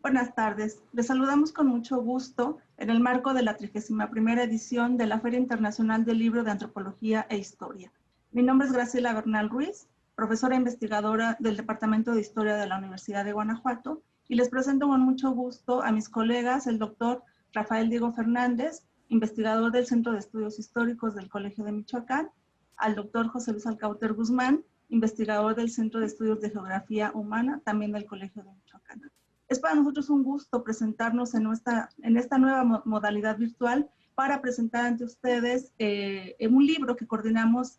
Buenas tardes. Les saludamos con mucho gusto en el marco de la 31ª edición de la Feria Internacional del Libro de Antropología e Historia. Mi nombre es Graciela Bernal Ruiz, profesora investigadora del Departamento de Historia de la Universidad de Guanajuato, y les presento con mucho gusto a mis colegas, el doctor Rafael Diego Fernández, investigador del Centro de Estudios Históricos del Colegio de Michoacán, al doctor José Luis Alcauter Guzmán, investigador del Centro de Estudios de Geografía Humana, también del Colegio de Michoacán. Es para nosotros un gusto presentarnos en esta nueva modalidad virtual para presentar ante ustedes un libro que coordinamos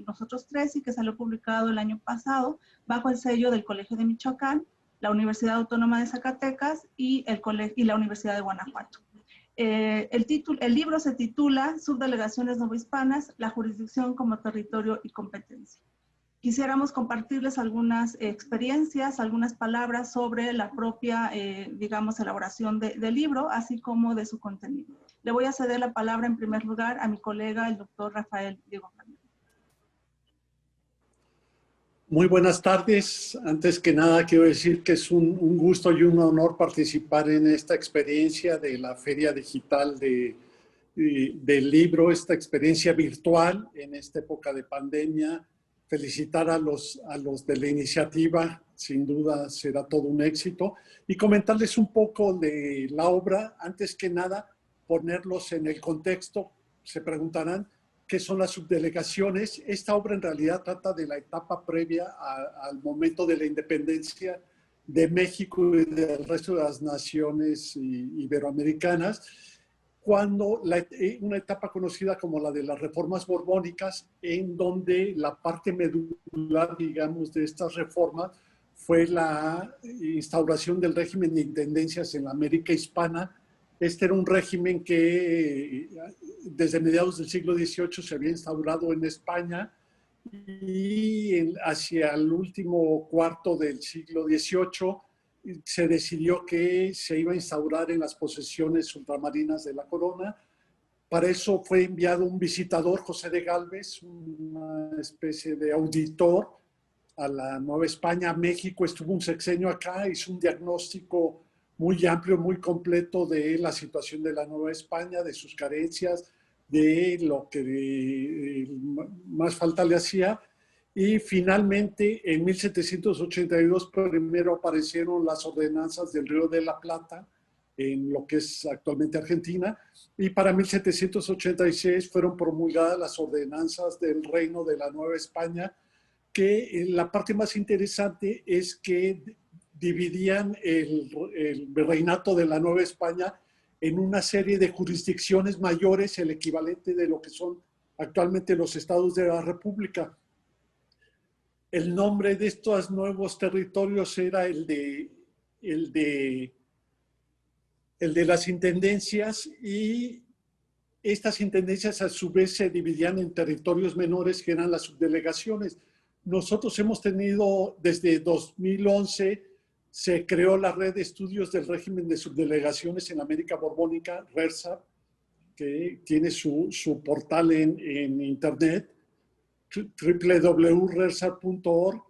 nosotros tres y que salió publicado el año pasado bajo el sello del Colegio de Michoacán, la Universidad Autónoma de Zacatecas y la Universidad de Guanajuato. El libro se titula Subdelegaciones novohispanas, la jurisdicción como territorio y competencia. Quisiéramos compartirles algunas experiencias, algunas palabras sobre la propia, digamos, elaboración del libro, así como de su contenido. Le voy a ceder la palabra en primer lugar a mi colega, el doctor Rafael Diego Fernández. Muy buenas tardes. Antes que nada, quiero decir que es un gusto y un honor participar en esta experiencia de la Feria Digital del Libro, esta experiencia virtual en esta época de pandemia. Felicitar a los de la iniciativa, sin duda será todo un éxito. Y comentarles un poco de la obra, antes que nada, ponerlos en el contexto. Se preguntarán, ¿qué son las subdelegaciones? Esta obra en realidad trata de la etapa previa al momento de la independencia de México y del resto de las naciones iberoamericanas, cuando una etapa conocida como la de las reformas borbónicas, en donde la parte medular, digamos, de estas reformas fue la instauración del régimen de intendencias en la América hispana. Este era un régimen que desde mediados del siglo XVIII se había instaurado en España y hacia el último cuarto del siglo XVIII se decidió que se iba a instaurar en las posesiones ultramarinas de la corona. Para eso fue enviado un visitador, José de Gálvez, una especie de auditor a la Nueva España, a México. Estuvo un sexenio acá, hizo un diagnóstico muy amplio, muy completo de la situación de la Nueva España, de sus carencias, de lo que más falta le hacía. Y finalmente, en 1782, primero aparecieron las ordenanzas del Río de la Plata, en lo que es actualmente Argentina, y para 1786 fueron promulgadas las ordenanzas del Reino de la Nueva España, que la parte más interesante es que dividían el virreinato de la Nueva España en una serie de jurisdicciones mayores, el equivalente de lo que son actualmente los estados de la República. El nombre de estos nuevos territorios era el de las intendencias, y estas intendencias a su vez se dividían en territorios menores que eran las subdelegaciones. Nosotros hemos tenido desde 2011, se creó la red de estudios del régimen de subdelegaciones en América Borbónica, RERSAB, que tiene su portal en internet, www.rersab.org,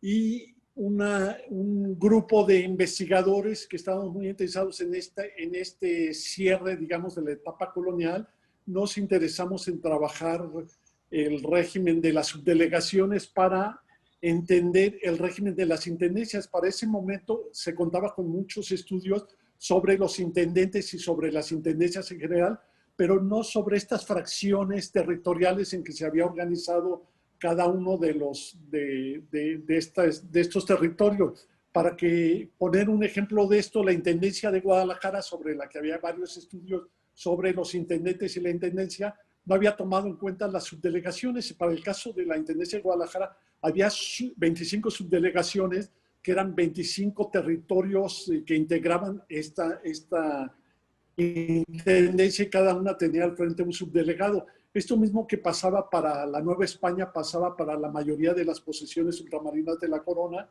y un grupo de investigadores que estábamos muy interesados en este cierre, digamos, de la etapa colonial. Nos interesamos en trabajar el régimen de las subdelegaciones para entender el régimen de las intendencias. Para ese momento se contaba con muchos estudios sobre los intendentes y sobre las intendencias en general, pero no sobre estas fracciones territoriales en que se había organizado cada uno de estos territorios. Para poner un ejemplo de esto, la Intendencia de Guadalajara, sobre la que había varios estudios sobre los intendentes y la intendencia, no había tomado en cuenta las subdelegaciones. Para el caso de la Intendencia de Guadalajara, había 25 subdelegaciones, que eran 25 territorios que integraban esta intendencia, y cada una tenía al frente un subdelegado. Esto mismo que pasaba para la Nueva España, pasaba para la mayoría de las posesiones ultramarinas de la corona,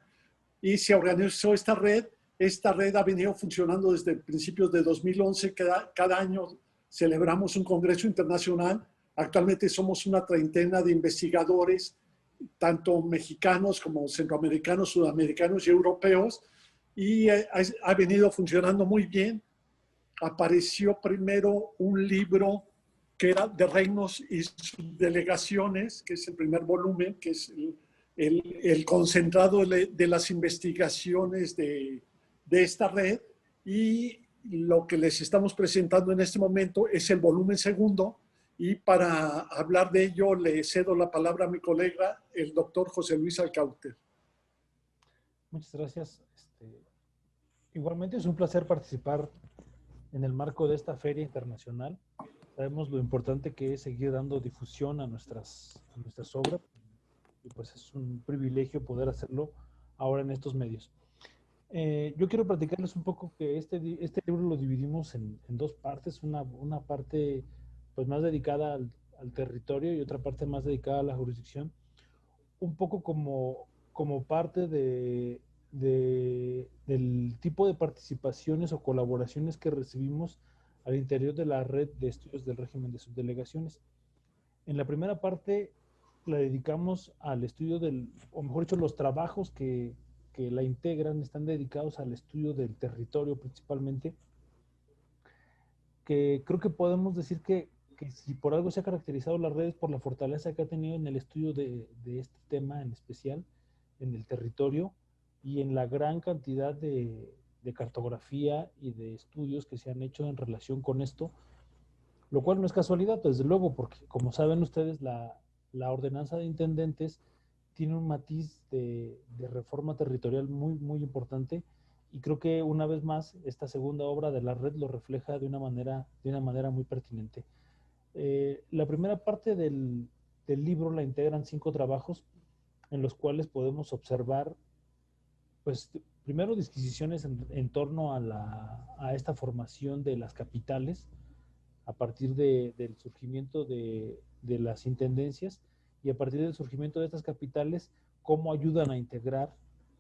y se organizó esta red. Esta red ha venido funcionando desde principios de 2011. Cada año celebramos un congreso internacional. Actualmente somos una treintena de investigadores, tanto mexicanos como centroamericanos, sudamericanos y europeos, y ha venido funcionando muy bien. Apareció primero un libro que era de reinos y subdelegaciones, que es el primer volumen, que es el concentrado de las investigaciones de esta red, y lo que les estamos presentando en este momento es el volumen segundo, y para hablar de ello le cedo la palabra a mi colega, el doctor José Luis Alcauter. Muchas gracias. Igualmente es un placer participar en el marco de esta feria internacional. Sabemos lo importante que es seguir dando difusión a nuestras obras, y pues es un privilegio poder hacerlo ahora en estos medios. Yo quiero platicarles un poco que este libro lo dividimos en dos partes, una parte pues más dedicada al territorio y otra parte más dedicada a la jurisdicción, un poco como parte del tipo de participaciones o colaboraciones que recibimos al interior de la red de estudios del régimen de subdelegaciones. En la primera parte la dedicamos al estudio o mejor dicho, los trabajos que la integran están dedicados al estudio del territorio principalmente, que creo que podemos decir que si por algo se ha caracterizado las redes por la fortaleza que ha tenido en el estudio de este tema en especial, en el territorio, y en la gran cantidad de cartografía y de estudios que se han hecho en relación con esto, lo cual no es casualidad, desde luego, porque como saben ustedes, la ordenanza de intendentes tiene un matiz de reforma territorial muy importante, y creo que una vez más esta segunda obra de la red lo refleja de una manera muy pertinente. La primera parte del libro la integran 5 trabajos en los cuales podemos observar, pues, primero disquisiciones en torno a esta formación de las capitales a partir del surgimiento de las intendencias, y a partir del surgimiento de estas capitales, cómo ayudan a integrar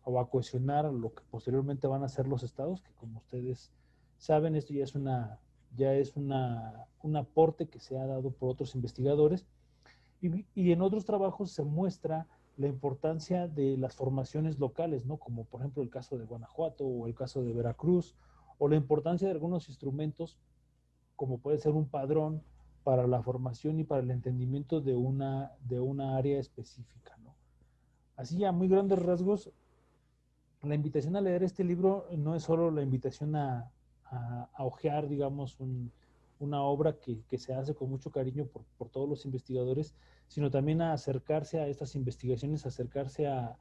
o a cohesionar a lo que posteriormente van a ser los estados, que como ustedes saben, esto ya es un aporte que se ha dado por otros investigadores, y en otros trabajos se muestra la importancia de las formaciones locales, ¿no? Como por ejemplo el caso de Guanajuato o el caso de Veracruz, o la importancia de algunos instrumentos como puede ser un padrón para la formación y para el entendimiento de una área específica, ¿no? Así, a muy grandes rasgos, la invitación a leer este libro no es solo la invitación a hojear, digamos, una obra que se hace con mucho cariño por todos los investigadores, sino también a acercarse a estas investigaciones, acercarse a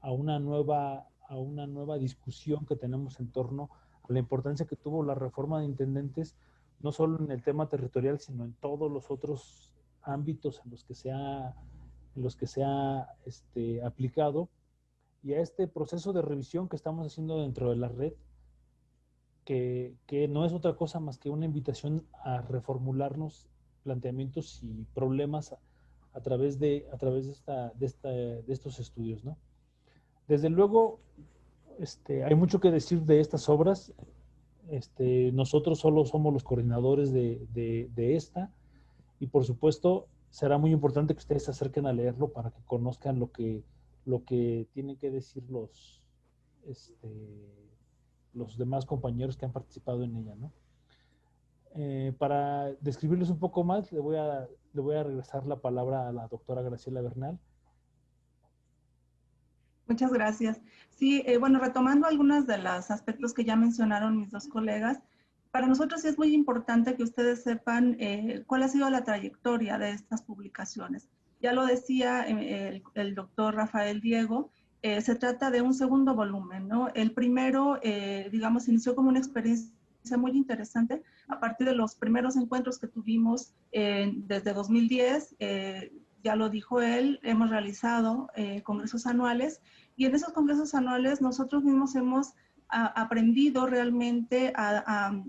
una nueva discusión que tenemos en torno a la importancia que tuvo la reforma de intendentes, no solo en el tema territorial, sino en todos los otros ámbitos en los que se ha aplicado, y a este proceso de revisión que estamos haciendo dentro de la red, que no es otra cosa más que una invitación a reformularnos planteamientos y problemas a través de estos estudios, ¿no? Desde luego, hay mucho que decir de estas obras. Nosotros solo somos los coordinadores de esta, y por supuesto será muy importante que ustedes se acerquen a leerlo para que conozcan lo que tienen que decir los demás compañeros que han participado en ella, ¿no? Para describirles un poco más, le voy a regresar la palabra a la doctora Graciela Bernal. Muchas gracias. Sí, bueno, retomando algunos de los aspectos que ya mencionaron mis dos colegas, para nosotros sí es muy importante que ustedes sepan cuál ha sido la trayectoria de estas publicaciones. Ya lo decía el doctor Rafael Diego, se trata de un segundo volumen, ¿no? El primero, digamos, inició como una experiencia muy interesante a partir de los primeros encuentros que tuvimos desde 2010. Ya lo dijo él, hemos realizado congresos anuales, y en esos congresos anuales nosotros mismos hemos aprendido realmente a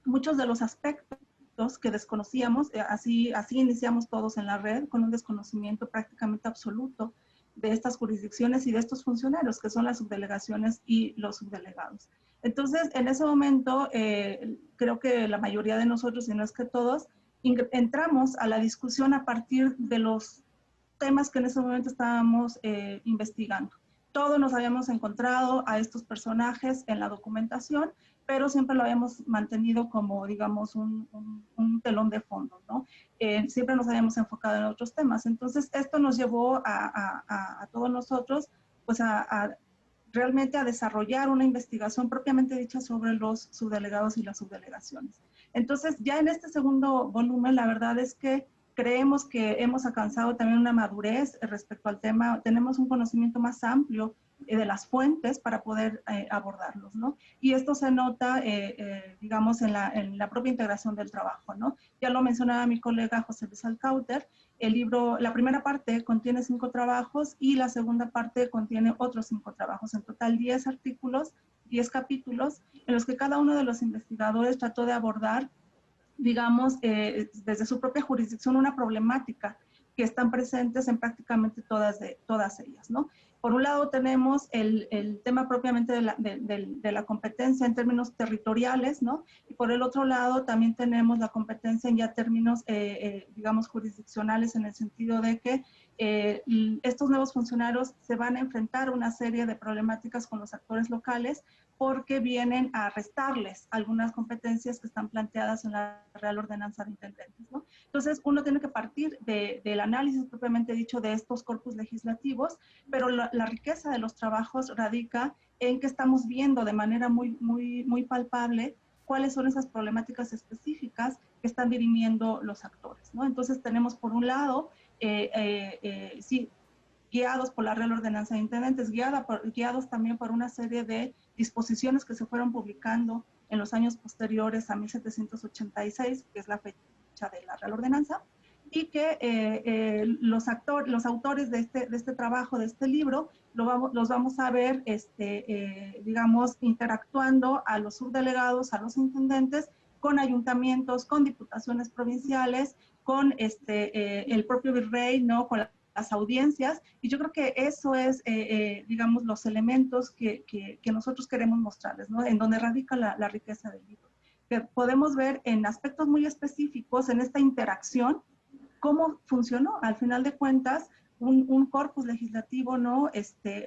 muchos de los aspectos que desconocíamos. Así iniciamos todos en la red, con un desconocimiento prácticamente absoluto de estas jurisdicciones y de estos funcionarios, que son las subdelegaciones y los subdelegados. Entonces, en ese momento, creo que la mayoría de nosotros, si no es que todos, entramos a la discusión a partir de los temas que en ese momento estábamos investigando. Todos nos habíamos encontrado a estos personajes en la documentación, pero siempre lo habíamos mantenido como, digamos, un telón de fondo, ¿no? Siempre nos habíamos enfocado en otros temas. Entonces, esto nos llevó a todos nosotros, pues, realmente a desarrollar una investigación propiamente dicha sobre los subdelegados y las subdelegaciones. Entonces, ya en este segundo volumen, la verdad es que creemos que hemos alcanzado también una madurez respecto al tema, tenemos un conocimiento más amplio de las fuentes para poder abordarlos, ¿no? Y esto se nota, digamos, en la propia integración del trabajo, ¿no? Ya lo mencionaba mi colega José Luis Alcáuter, el libro, la primera parte contiene 5 trabajos y la segunda parte contiene otros 5 trabajos, en total 10 artículos, 10 capítulos, en los que cada uno de los investigadores trató de abordar, digamos, desde su propia jurisdicción una problemática que están presentes en prácticamente todas ellas, ¿no? Por un lado tenemos el tema propiamente de la competencia en términos territoriales, ¿no? Y por el otro lado también tenemos la competencia en ya términos, digamos, jurisdiccionales, en el sentido de que estos nuevos funcionarios se van a enfrentar a una serie de problemáticas con los actores locales porque vienen a restarles algunas competencias que están planteadas en la Real Ordenanza de Intendentes, ¿no? Entonces, uno tiene que partir del análisis propiamente dicho de estos corpus legislativos, pero la riqueza de los trabajos radica en que estamos viendo de manera muy palpable cuáles son esas problemáticas específicas que están dirimiendo los actores, ¿no? Entonces, tenemos por un lado, sí, guiados por la Real Ordenanza de Intendentes, guiados también por una serie de disposiciones que se fueron publicando en los años posteriores a 1786, que es la fecha de la Real Ordenanza, y que los autores de este trabajo, de este libro, los vamos a ver, digamos, interactuando a los subdelegados, a los intendentes, con ayuntamientos, con diputaciones provinciales, con el propio virrey, ¿no? Con las audiencias, y yo creo que eso es, digamos, los elementos que nosotros queremos mostrarles, ¿no? En donde radica la riqueza del libro. Que podemos ver en aspectos muy específicos, en esta interacción, cómo funcionó, al final de cuentas, un corpus legislativo, ¿no?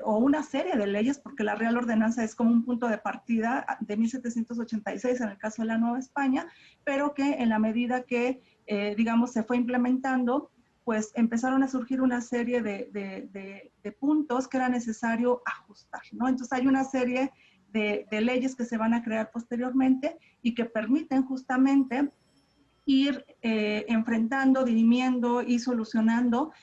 O una serie de leyes, porque la Real Ordenanza es como un punto de partida de 1786 en el caso de la Nueva España, pero que en la medida que, digamos, se fue implementando, pues empezaron a surgir una serie de puntos que era necesario ajustar, ¿no? Entonces hay una serie de leyes que se van a crear posteriormente y que permiten justamente ir enfrentando, dirimiendo y solucionando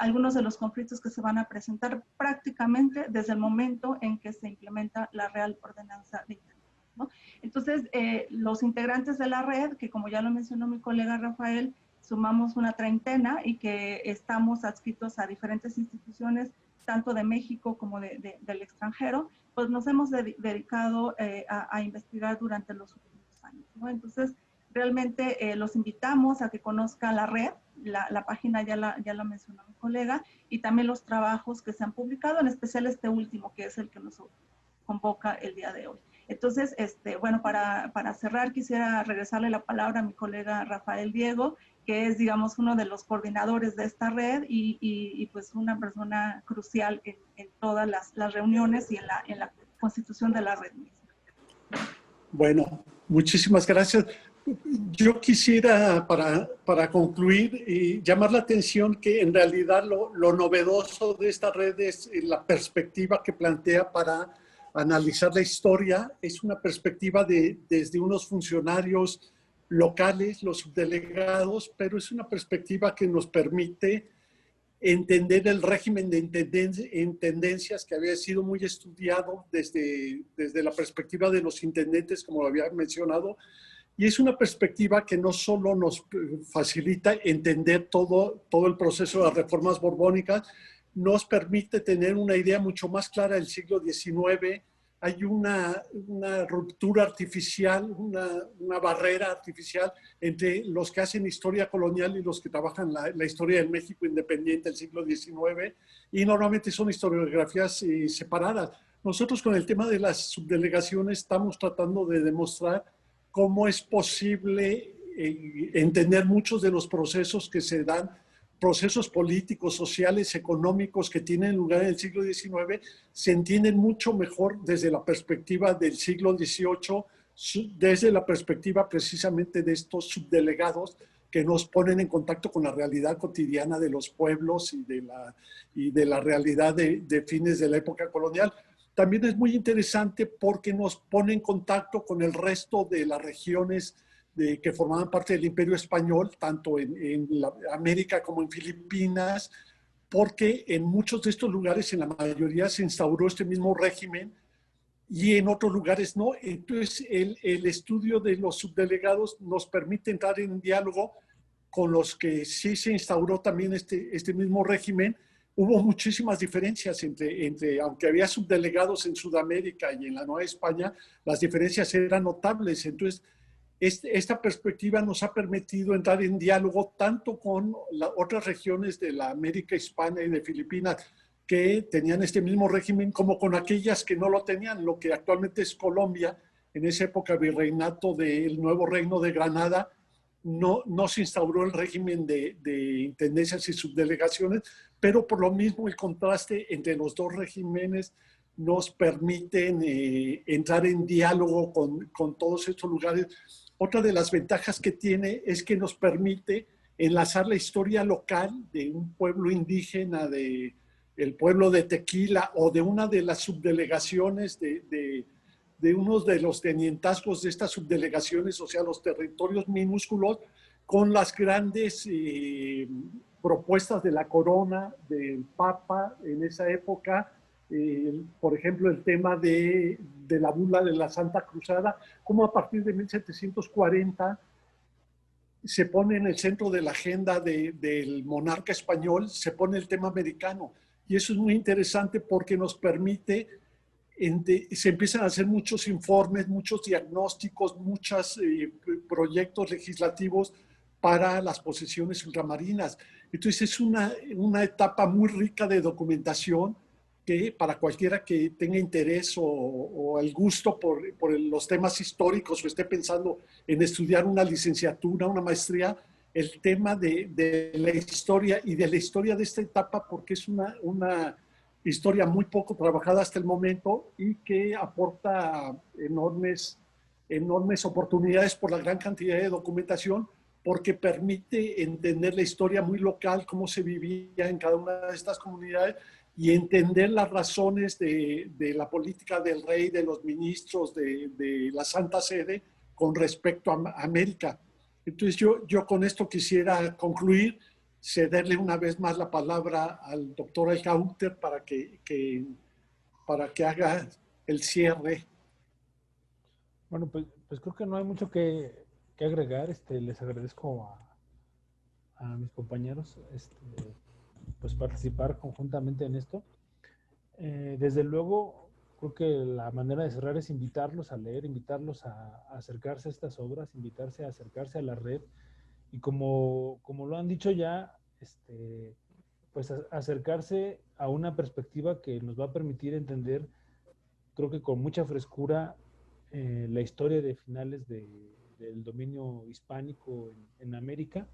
algunos de los conflictos que se van a presentar prácticamente desde el momento en que se implementa la Real Ordenanza de Intendentes, ¿no? Entonces, los integrantes de la red, que como ya lo mencionó mi colega Rafael, sumamos una treintena y que estamos adscritos a diferentes instituciones, tanto de México como del extranjero, pues nos hemos dedicado a investigar durante los últimos años, ¿no? Entonces, realmente los invitamos a que conozcan la red, la página ya la mencionó mi colega, y también los trabajos que se han publicado, en especial este último, que es el que nos convoca el día de hoy. Entonces, bueno, para cerrar, quisiera regresarle la palabra a mi colega Rafael Diego, que es, digamos, uno de los coordinadores de esta red y pues una persona crucial en todas las reuniones y en la constitución de la red misma. Bueno, muchísimas gracias. Yo quisiera, para concluir, llamar la atención que en realidad lo novedoso de esta red es la perspectiva que plantea para analizar la historia. Es una perspectiva desde unos funcionarios locales, los subdelegados, pero es una perspectiva que nos permite entender el régimen de intendencias que había sido muy estudiado desde la perspectiva de los intendentes, como lo había mencionado, y es una perspectiva que no solo nos facilita entender todo el proceso de las reformas borbónicas, nos permite tener una idea mucho más clara del siglo XIX. Hay una ruptura artificial, una barrera artificial entre los que hacen historia colonial y los que trabajan la historia del México independiente del siglo XIX, y normalmente son historiografías separadas. Nosotros con el tema de las subdelegaciones estamos tratando de demostrar cómo es posible entender muchos de los procesos que se dan procesos políticos, sociales, económicos que tienen lugar en el siglo XIX se entienden mucho mejor desde la perspectiva del siglo XVIII, desde la perspectiva precisamente de estos subdelegados que nos ponen en contacto con la realidad cotidiana de los pueblos y de la realidad de fines de la época colonial. También es muy interesante porque nos pone en contacto con el resto de las regiones que formaban parte del Imperio Español, tanto en América como en Filipinas, porque en muchos de estos lugares, en la mayoría, se instauró este mismo régimen y en otros lugares no. Entonces, el estudio de los subdelegados nos permite entrar en diálogo con los que sí se instauró también este mismo régimen. Hubo muchísimas diferencias entre, aunque había subdelegados en Sudamérica y en la Nueva España, las diferencias eran notables. Entonces, esta perspectiva nos ha permitido entrar en diálogo tanto con otras regiones de la América Hispana y de Filipinas que tenían este mismo régimen, como con aquellas que no lo tenían, lo que actualmente es Colombia. En esa época, virreinato del Nuevo Reino de Granada, no se instauró el régimen de intendencias y subdelegaciones, pero por lo mismo el contraste entre los dos regímenes nos permiten entrar en diálogo con todos estos lugares. Otra de las ventajas que tiene es que nos permite enlazar la historia local de un pueblo indígena, el pueblo de Tequila, o de una de las subdelegaciones de uno de los tenientazgos de estas subdelegaciones, o sea, los territorios minúsculos, con las grandes propuestas de la corona, del Papa en esa época. Por ejemplo, el tema de la bula de la Santa Cruzada, como a partir de 1740 se pone en el centro de la agenda del monarca español, se pone el tema americano. Y eso es muy interesante porque nos permite, se empiezan a hacer muchos informes, muchos diagnósticos, muchos proyectos legislativos para las posesiones ultramarinas. Entonces es una etapa muy rica de documentación que para cualquiera que tenga interés o el gusto por los temas históricos o esté pensando en estudiar una licenciatura, una maestría, el tema de la historia y de la historia de esta etapa, porque es una historia muy poco trabajada hasta el momento y que aporta enormes oportunidades por la gran cantidad de documentación, porque permite entender la historia muy local, cómo se vivía en cada una de estas comunidades, y entender las razones de la política del rey, de los ministros, de la Santa Sede con respecto a América. Entonces yo con esto quisiera concluir, cederle una vez más la palabra al doctor Eichauer para que haga el cierre. Bueno, pues creo que no hay mucho que agregar. Les agradezco a mis compañeros pues participar conjuntamente en esto. Desde luego, creo que la manera de cerrar es invitarlos a leer, invitarlos a acercarse a estas obras, invitarse a acercarse a la red, y como lo han dicho ya, pues acercarse a una perspectiva que nos va a permitir entender, creo que con mucha frescura, la historia de finales del dominio hispánico en América,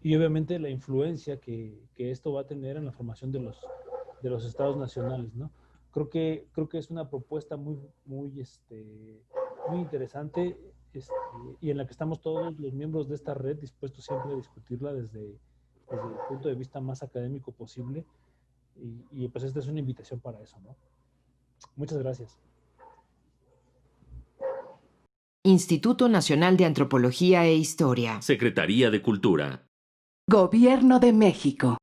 y obviamente la influencia que esto va a tener en la formación de los estados nacionales, ¿no? Creo que es una propuesta muy interesante, y en la que estamos todos los miembros de esta red dispuestos siempre a discutirla desde el punto de vista más académico posible, y pues esta es una invitación para eso, ¿no? Muchas gracias. Instituto Nacional de Antropología e Historia. Secretaría de Cultura. Gobierno de México.